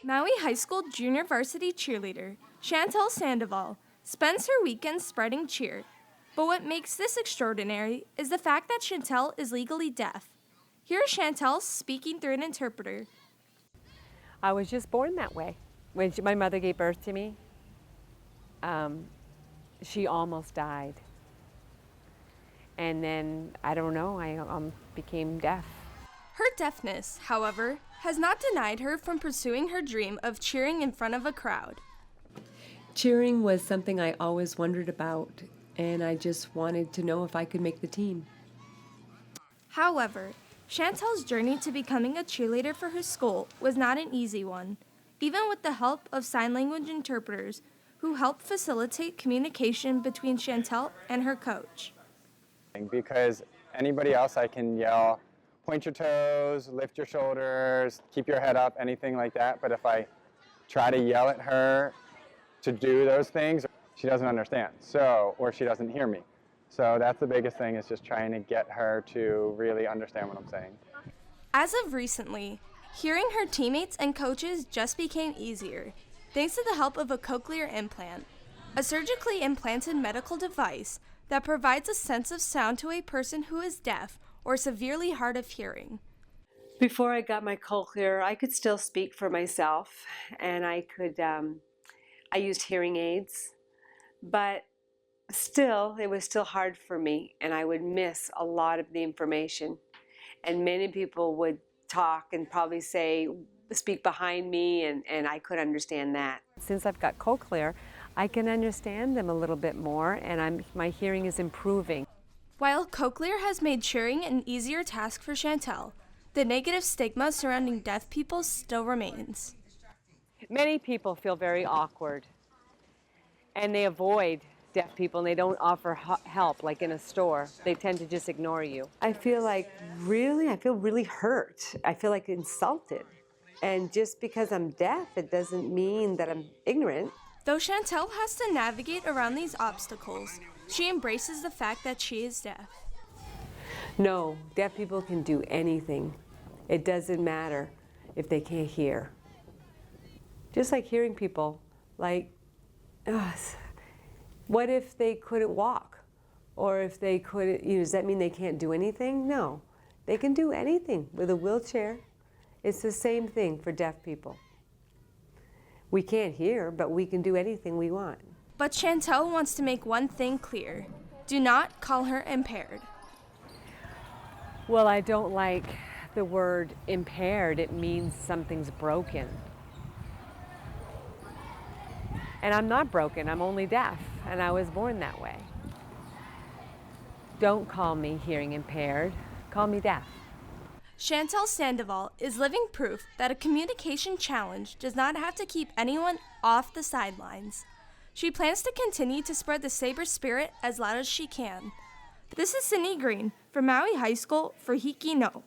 Maui High School Junior Varsity cheerleader, Chantal Sandoval, spends her weekends spreading cheer. But what makes this extraordinary is the fact that Chantel is legally deaf. Here is Chantel speaking through an interpreter. I was just born that way. When my mother gave birth to me, she almost died. And then, I don't know, I became deaf. Her deafness, however, has not denied her from pursuing her dream of cheering in front of a crowd. Cheering was something I always wondered about, and I just wanted to know if I could make the team. However, Chantel's journey to becoming a cheerleader for her school was not an easy one, even with the help of sign language interpreters who helped facilitate communication between Chantel and her coach. Because anybody else I can yell, point your toes, lift your shoulders, keep your head up, anything like that. But if I try to yell at her to do those things, she doesn't understand, or she doesn't hear me. So that's the biggest thing, is just trying to get her to really understand what I'm saying. As of recently, hearing her teammates and coaches just became easier, thanks to the help of a cochlear implant, a surgically implanted medical device that provides a sense of sound to a person who is deaf or severely hard of hearing. Before I got my cochlear, I could still speak for myself, and I used hearing aids, but still, it was still hard for me, and I would miss a lot of the information. And many people would talk and probably speak behind me, and I could understand that. Since I've got cochlear, I can understand them a little bit more, and my hearing is improving. While cochlear has made cheering an easier task for Chantel, the negative stigma surrounding deaf people still remains. Many people feel very awkward, and they avoid deaf people, and they don't offer help like in a store. They tend to just ignore you. I feel really hurt. I feel like insulted. And just because I'm deaf, it doesn't mean that I'm ignorant. Though Chantel has to navigate around these obstacles, she embraces the fact that she is deaf. No, deaf people can do anything. It doesn't matter if they can't hear. Just like hearing people, what if they couldn't walk? Or if they couldn't, does that mean they can't do anything? No, they can do anything with a wheelchair. It's the same thing for deaf people. We can't hear, but we can do anything we want. But Chantel wants to make one thing clear. Do not call her impaired. Well, I don't like the word impaired. It means something's broken. And I'm not broken, I'm only deaf, and I was born that way. Don't call me hearing impaired, call me deaf. Chantal Sandoval is living proof that a communication challenge does not have to keep anyone off the sidelines. She plans to continue to spread the Sabre spirit as loud as she can. This is Sydney Green from Maui High School for HIKI No.